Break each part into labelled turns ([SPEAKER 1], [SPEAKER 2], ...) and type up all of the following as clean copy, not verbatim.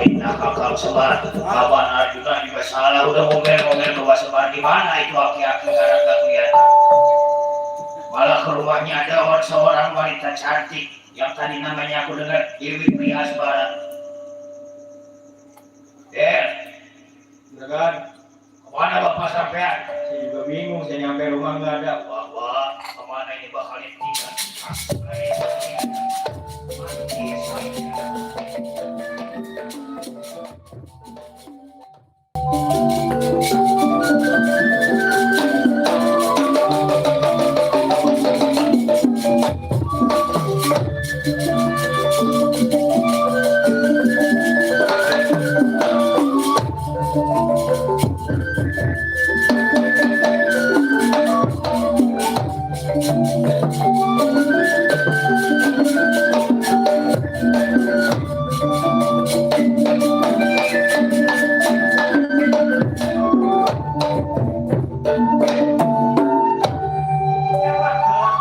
[SPEAKER 1] fitnah kakak Semar. Kawan Arjuna juga salah udah ngomel-ngomel bahwa Semar di mana itu aki-aki karena nggak kelihatan. Malah ke rumahnya ada seorang wanita cantik yang tadi namanya aku dengar Dewi Priyasbara.
[SPEAKER 2] Juragan,
[SPEAKER 1] Kemana bapak sampean?
[SPEAKER 2] saya juga bingung, saya nyampe rumah nggak ada.
[SPEAKER 1] Wah, kemana ini bakal tinggal?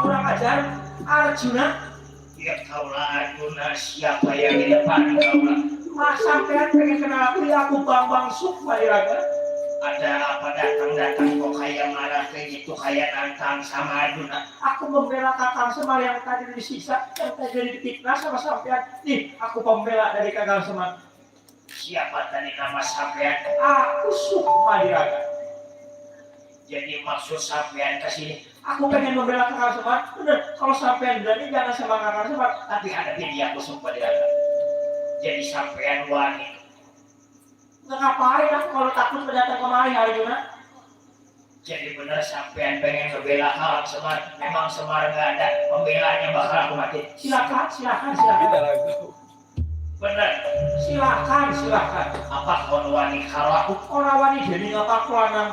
[SPEAKER 2] Kurang ajar, Arjuna.
[SPEAKER 1] Ya kaulah Arjuna siapa yang di depan kaulah?
[SPEAKER 2] Mas sampean pengen kenal aku, ya aku Bambang Sukma Iraga.
[SPEAKER 1] Ada apa datang-datang kok kayak marah kayak gitu kayak nantang sama Arjuna?
[SPEAKER 2] Aku membela Kakang Semar yang tadi disiksa, yang tadi difitnah sama sampean. Nih, aku pembela dari Kakang Semar.
[SPEAKER 1] Siapa tadi nama sampean?
[SPEAKER 2] Aku Sukma Iraga.
[SPEAKER 1] Jadi maksud sampean ke sini
[SPEAKER 2] Aku pengen membela Kakang Semar. Bener, kalau sampean berani jangan sama Kakang Semar.
[SPEAKER 1] tapi hadapi dia aku sumpah diraga. Jadi sampean wani.
[SPEAKER 2] Nggak ngapain aku kalau takut datang kemari Arjuna.
[SPEAKER 1] Jadi bener sampean pengen ngebela Kakang Semar. Memang Semar nggak ada pembelanya bakal aku mati.
[SPEAKER 2] Silakan.
[SPEAKER 1] Bener.
[SPEAKER 2] Silakan.
[SPEAKER 1] Apa kon wani kalau aku
[SPEAKER 2] Orang wani jadi ngapa kelanang.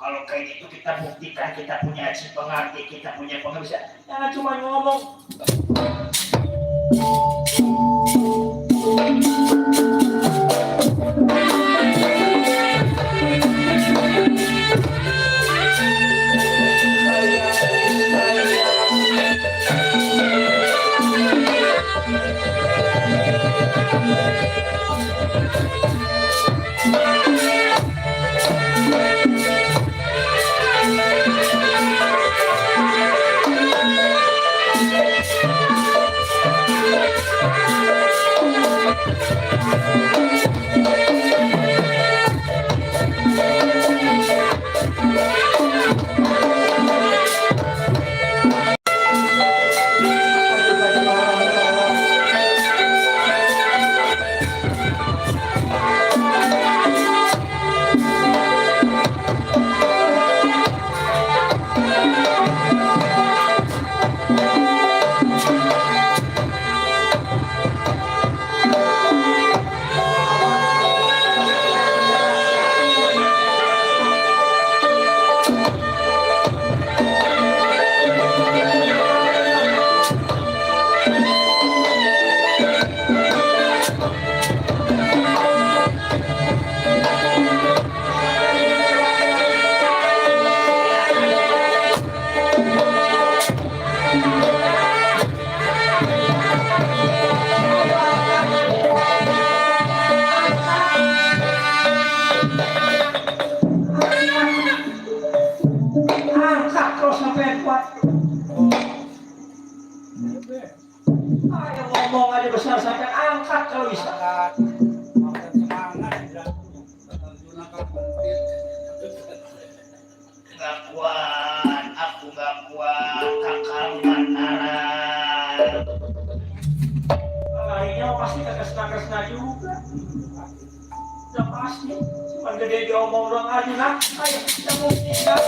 [SPEAKER 1] kalau kayak gitu kita buktikan kita punya si pengerti, kita punya pengabisa.
[SPEAKER 2] Jangan cuma ngomong. Ngomong aja besar sampai angkat kalau bisa.
[SPEAKER 1] Nggak kuat, aku nggak kuat, Kakang Mataram.
[SPEAKER 2] Lainnya pasti kesna juga. Udah pasti, cuma gede diomong doang aja lah. Ayo kita buktikan.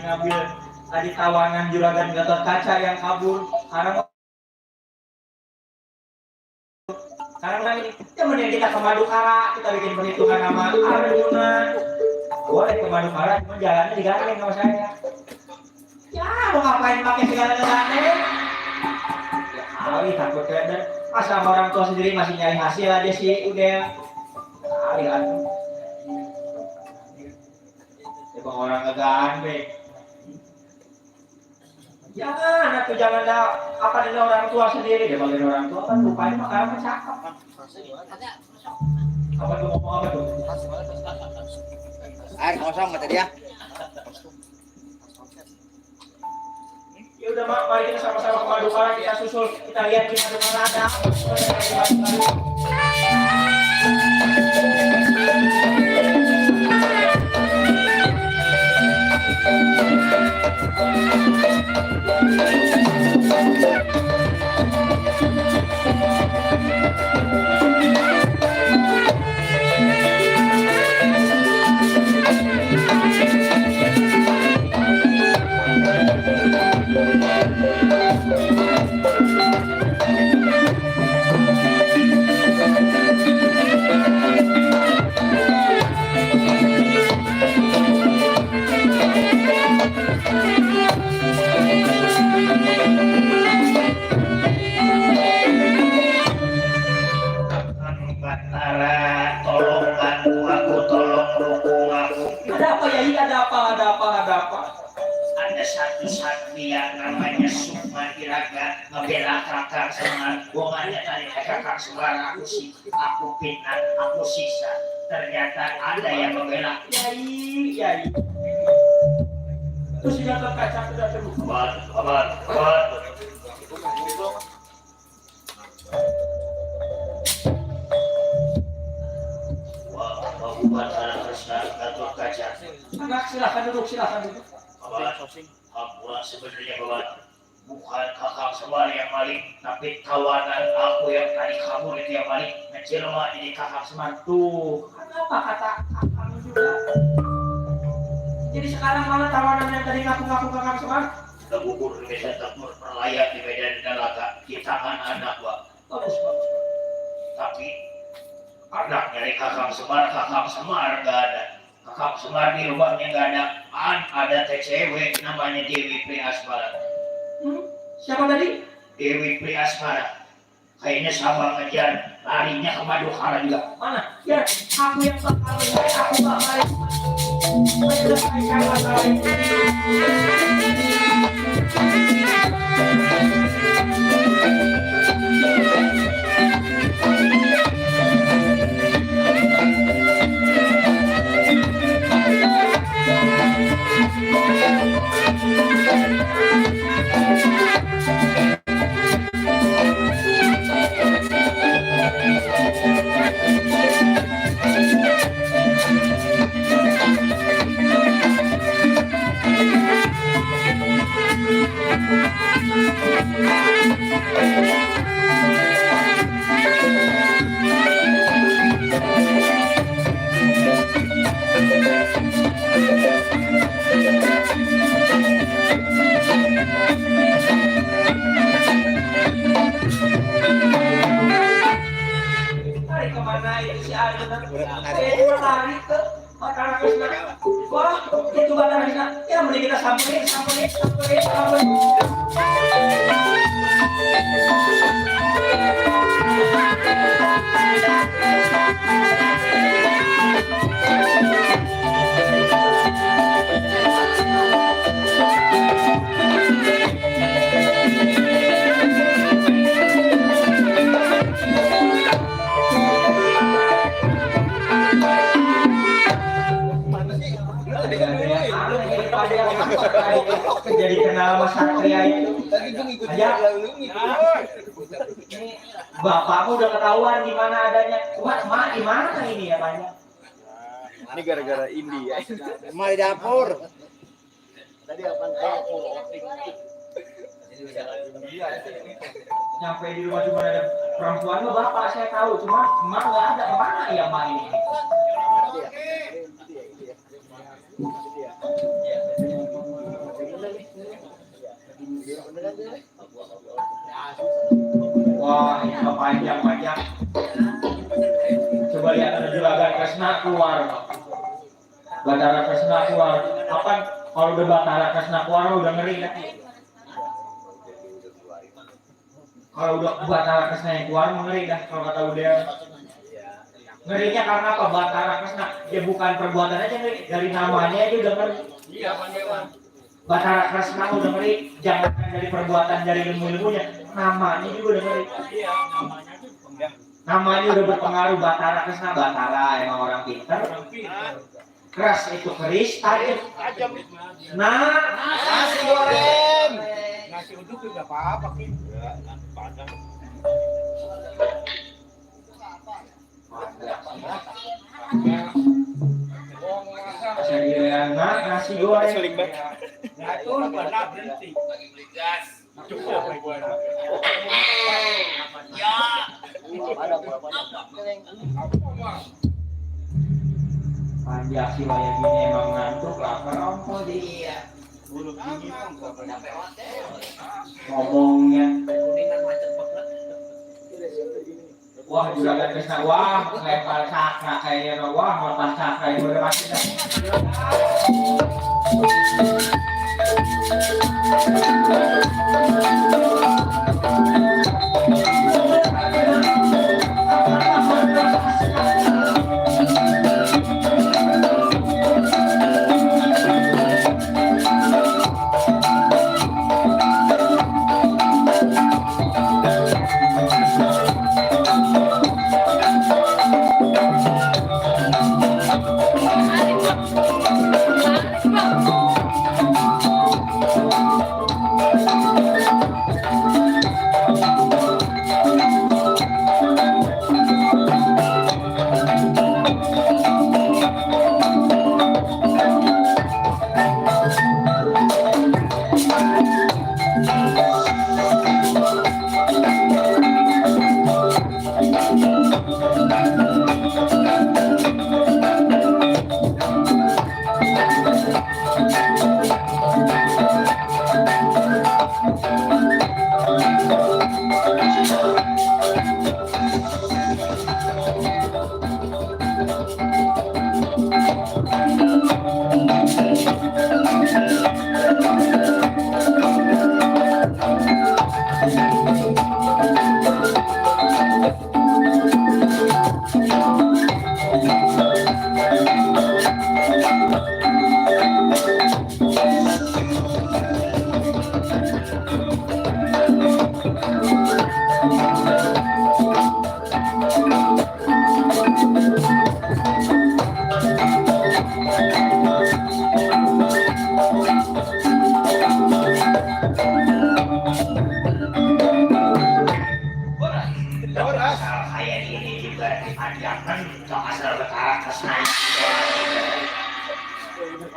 [SPEAKER 2] ngambil tadi tawanan juragan Gatot Kaca yang kabur. Sekarang ini, ya mending kita ke Madukara, kita bikin perhitungan sama Arjuna. Boleh ke Madukara, cuma jalannya digandeng sama saya. Ya, mau ngapain pakai segala-galanya? Ya kali takut dan masa sama orang tua sendiri masih nyari hasil aja sih, udah. Kali kan. Ya bang orang ngegandeng. Jangan, aku jangan apa dengan orang tua sendiri, dia panggil orang tua kan rupanya makanan cakep. Apa tuh ngomong apa tuh?
[SPEAKER 3] Air kosong kata dia.
[SPEAKER 2] Ya udah mak, mari kita sama-sama ke Madukara, kita susul, kita lihat di Madukara ada apa.
[SPEAKER 1] Ada satu satria namanya Sukma Iraga ngebela kakak Semar. Hubungannya tadi kakak Semar aku fitnah, aku sisa. Ternyata ada yang membela.
[SPEAKER 2] Yai. Terus Gatot Kaca sudah terbuka.
[SPEAKER 1] Kabar. Wah, bukan anak Krisna Gatot Kaca.
[SPEAKER 2] Anak silakan duduk.
[SPEAKER 1] Ampun sebenarnya Bapak, bukan kakak Semar yang maling, tapi kawanan aku yang tadi kabur itu yang maling, menjelma jadi kakak Semar.
[SPEAKER 2] Tuh, kenapa kata kakak juga? Jadi sekarang malah tawanan yang tadi ngaku-ngaku kakak Semar?
[SPEAKER 1] Tergugur di medan tempur, perlayar di medan dalaga, di tangan anak Pak.
[SPEAKER 2] Bagus.
[SPEAKER 1] Tapi anak dari kakak Semar gak ada. Kakak Semar di rumahnya gak ada. Ada cewek namanya Dewi Priasmara.
[SPEAKER 2] Siapa tadi?
[SPEAKER 1] Dewi Priasmara. Kayaknya sama ngejar, larinya ke Madukara juga.
[SPEAKER 2] Mana? Ya, aku yang bakal aku bakal menyelesaikan kemana itu si Arjuna? Tarik ke Batara Krisna. Wah, itu Batara Krisna. Ya, mending kita samperin. Jadi kenal sama Satria itu. Aja. Bapakmu udah ketahuan di mana adanya. Cuma di mana ini ya banyak.
[SPEAKER 3] Ini gara-gara Indi ya. Emang di dapur. Tadi apa?
[SPEAKER 2] Nyampe di rumah cuma ada perempuan, bapak saya tahu, cuma emak nggak ada. Mana ya emak ini? wah ini mah panjang. Coba lihat ada juragan Kresna keluar. Batara Kresna keluar. Apa kalau udah Batara Kresna keluar udah ngeri dah. Kalau udah Batara Kresna yang keluar ngeri dah kalau kata udah. Ngerinya karena apa? Batara Kresna ya bukan perbuatan aja ngeri, dari namanya aja udah ngeri.
[SPEAKER 3] Iya, Pandewa.
[SPEAKER 2] Batara Kresna udah ngeri, jangan dari perbuatan dari ilmu-ilmunya, namanya juga udah ngeri.
[SPEAKER 3] Iya, namanya tuh ya.
[SPEAKER 2] Namanya udah berpengaruh. Batara Kresna, Batara emang orang pintar. Keras itu keris, tajam. Nah,
[SPEAKER 3] Nasi goreng. Nasi uduk juga apa-apa, Ki. Ya, nasi padang.
[SPEAKER 2] Sediana nasi goreng.
[SPEAKER 3] Seling banget. Nah, itu benar berhenti. Cukup gue. Ya.
[SPEAKER 2] Panjang sih kayak gini emang ngantuk lapar ongko dia.
[SPEAKER 3] Bulu gini
[SPEAKER 2] Ngomongnya. Wah juragan Kresna, wah lempar cakra kayaknya, wah lepas cakra itu udah pasti dah.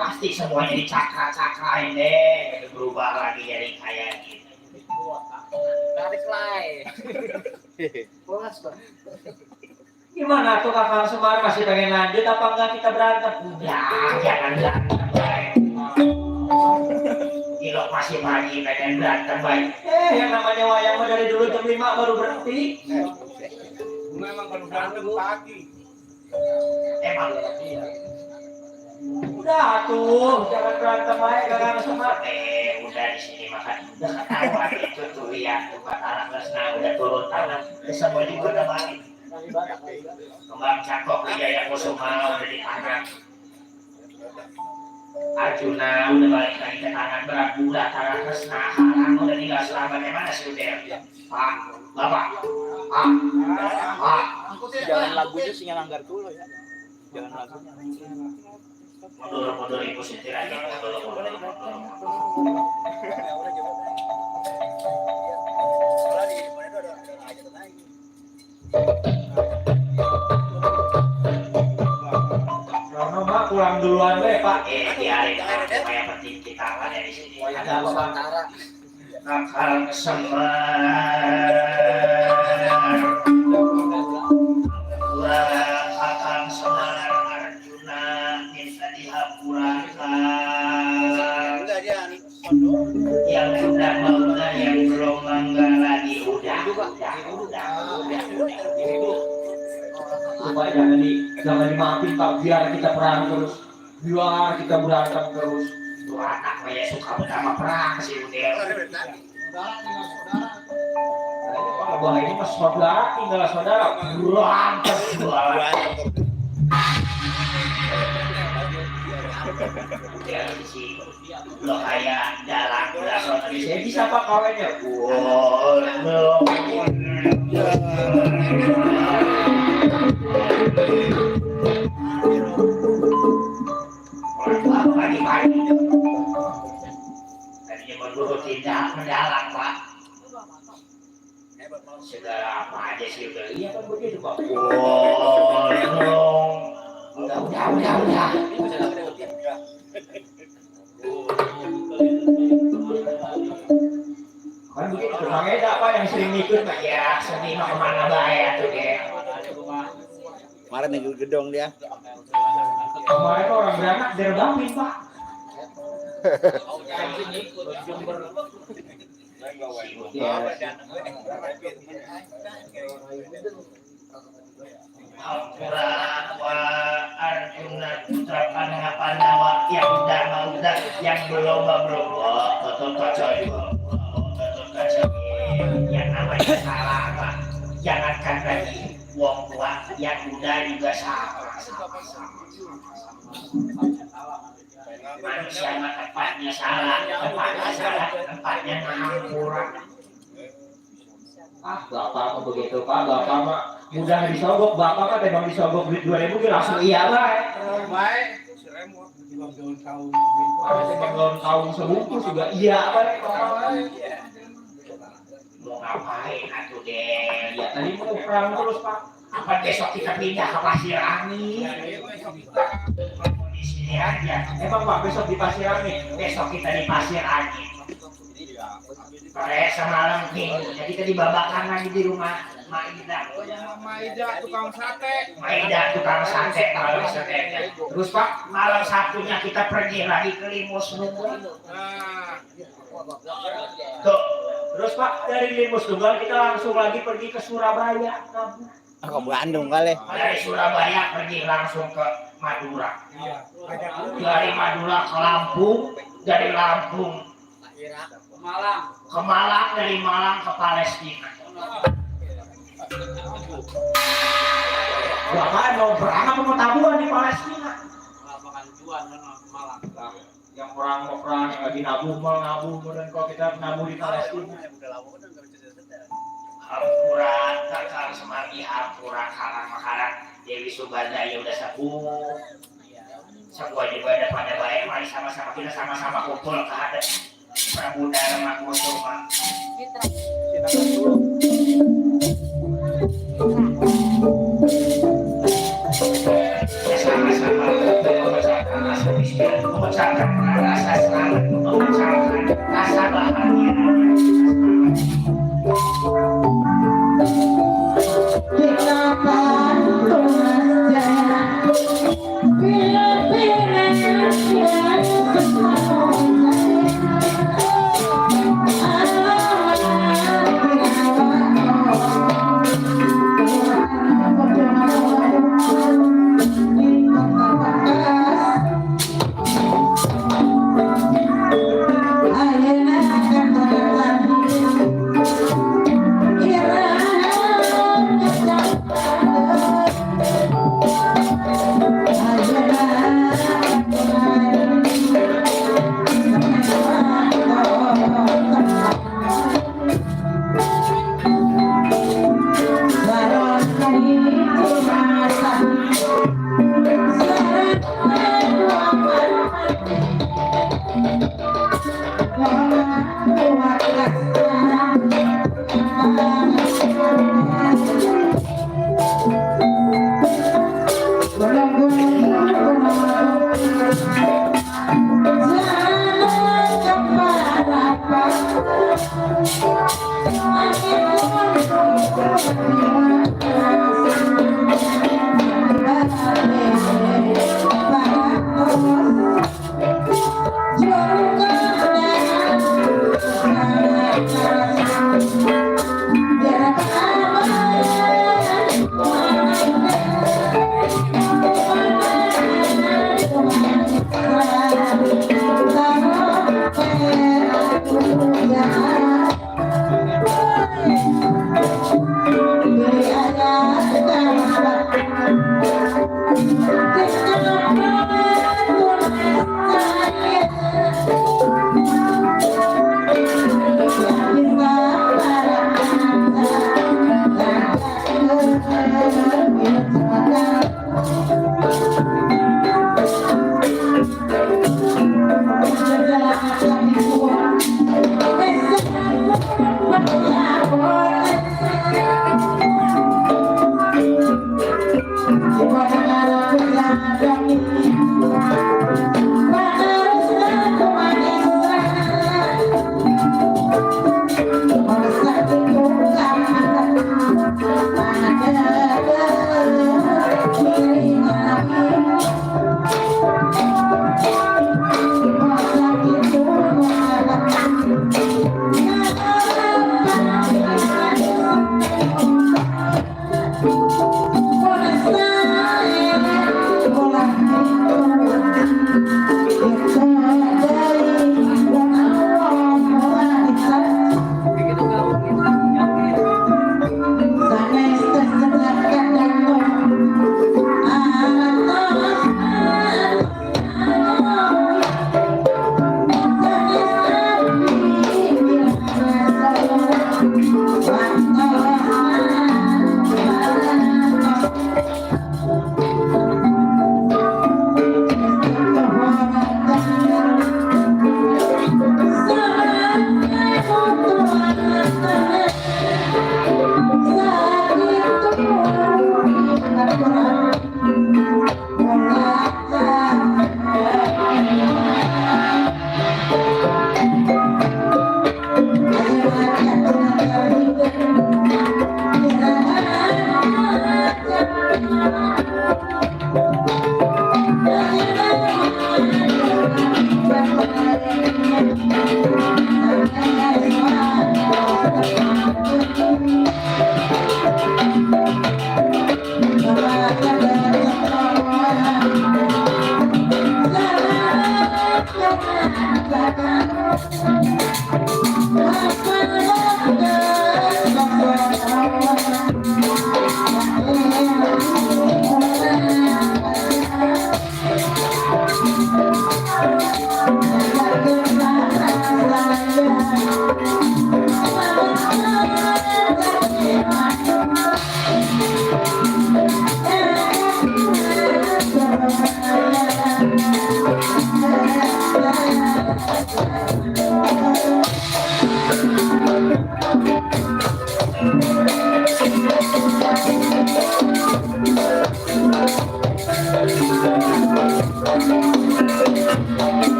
[SPEAKER 2] Pasti semuanya dicakra-cakrain deh, berubah lagi jadi kayak gitu.
[SPEAKER 3] Tarik lay.
[SPEAKER 2] Gimana tuh Kakang Semar, masih pengen lanjut apa enggak kita berantem? Ya, jangan berantem baik. Gilok masih pagi pengen berantem baik. Yang namanya wayang mah dari dulu jam 5 baru berhenti.
[SPEAKER 3] Memang kalau berantem pagi.
[SPEAKER 2] Emang iya. Udah tuh, jangan berantem aja Kakang Semar. Udah di sini makan. Udah ketahuan itu tuh lihat tuh Batara Kresna udah turun tangan. Semua juga udah balik. Kembang Cakok Wijaya Kusuma udah ditahan. Arjuna udah balik lagi ke tangan berat. Batara Kresna halang udah tinggal selamatnya mana sih udah? Pak, Bapak, Pak.
[SPEAKER 3] Jangan lagunya singa langgar dulu ya. Jangan lagunya.
[SPEAKER 2] Mundur ibu setir aja. Rono Mak pulang duluan deh Pak. Biarin supaya penting kita ada di sini. Ada Batara. Kakang Semar. Kakang Semar Arjuna minta dihapurakan. Yang sudah mangga yang belum mangga lagi Supaya jangan dimaafin Pak, biar kita perang terus, biar kita berantem terus.
[SPEAKER 1] Tuh anak kayak suka pertama perang sih udah.
[SPEAKER 2] Wah ini mas saudara, tinggal saudara, berantem jualan.
[SPEAKER 1] Ya sih, lo kayak jalan udah soalnya
[SPEAKER 2] Saya bisa Pak kawinnya.
[SPEAKER 1] Pagi-pagi tadinya berburu tidak mendalam Pak. Segala apa aja sih udah.
[SPEAKER 2] Iya kan begitu Pak.
[SPEAKER 1] Udah.
[SPEAKER 2] Kan begitu Bang Eda Pak yang sering ikut Pak.
[SPEAKER 1] Ya sedih mah kemana bahaya tuh dia.
[SPEAKER 3] Kemarin ikut gedong dia.
[SPEAKER 2] Kemarin orang beranak derbangin Pak.
[SPEAKER 1] Al-Quran wa Arjuna putra Pandawa yang udah yang belum betul kacau yang namanya salah Pak. Jangankan lagi wong tua yang udah juga salah. Manusia mah tempatnya salah, tempatnya ngapura.
[SPEAKER 2] Bapak mah begitu Pak, Bapak mah mudah disogok, Bapak kan emang disogok duit 2.000 dia langsung iya baik. Emang tahun sebungkus juga iya baik.
[SPEAKER 1] Mau ngapain atuh deh?
[SPEAKER 2] Ya tadi mau perang terus Pak.
[SPEAKER 1] Apa besok kita pindah ke Pasir Angin? Di sini aja.
[SPEAKER 2] Emang Pak besok di Pasir Angin.
[SPEAKER 1] Besok kita di Pasir Angin. Kayak semalam minggu, jadi tadi babakan lagi di rumah Maida.
[SPEAKER 3] Maida tukang sate.
[SPEAKER 1] Maida tukang sate kalau satenya. Terus Pak, malam Sabtunya kita pergi lagi ke Limus Nunggal.
[SPEAKER 2] Tuh. Terus Pak dari Limus Nunggal kita langsung lagi pergi ke Surabaya.
[SPEAKER 3] Ke Bandung kali.
[SPEAKER 1] Dari Surabaya pergi langsung ke Madura. Dari Madura ke Lampung, dari Lampung ke Malang, dari Malang ke Palestina.
[SPEAKER 2] Bapak mau perang apa mau tabuhan di Palestina? Yang perang mau perang, yang lagi nabung dan kalau kita nabung di Palestina.
[SPEAKER 1] Hampura kakang Semanggi, hampura karang makaran Dewi Subandaya udah sepuh. Semua juga ada pada baik, mari sama-sama kita sama-sama kumpul ke hadap Prabu Dharma Kusuma. Ya sama-sama memecahkan rasa selamat, memecahkan rasa bahagia.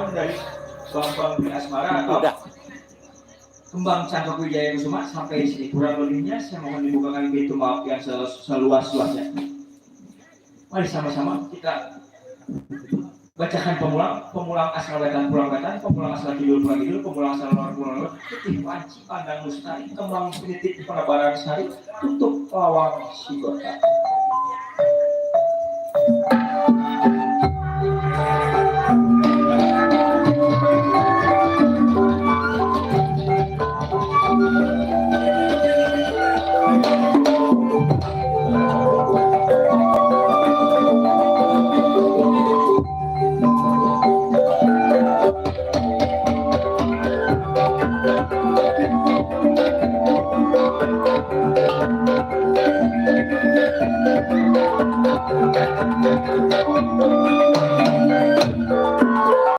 [SPEAKER 2] pohon dari Bambang Dwi Asmara atau
[SPEAKER 3] Udah.
[SPEAKER 2] Kembang Cangkok Wijaya Kusuma sampai sini. Kurang lebihnya saya mohon dibukakan pintu maaf yang seluas-luasnya. Mari sama-sama kita bacakan pemulang asal wetan pulang wetan, pemulang asal kidul pulang kidul, pemulang asal luar pulang luar, putih panci pandang lestari, kembang penitip penebaran sari, tutup lawang sigota.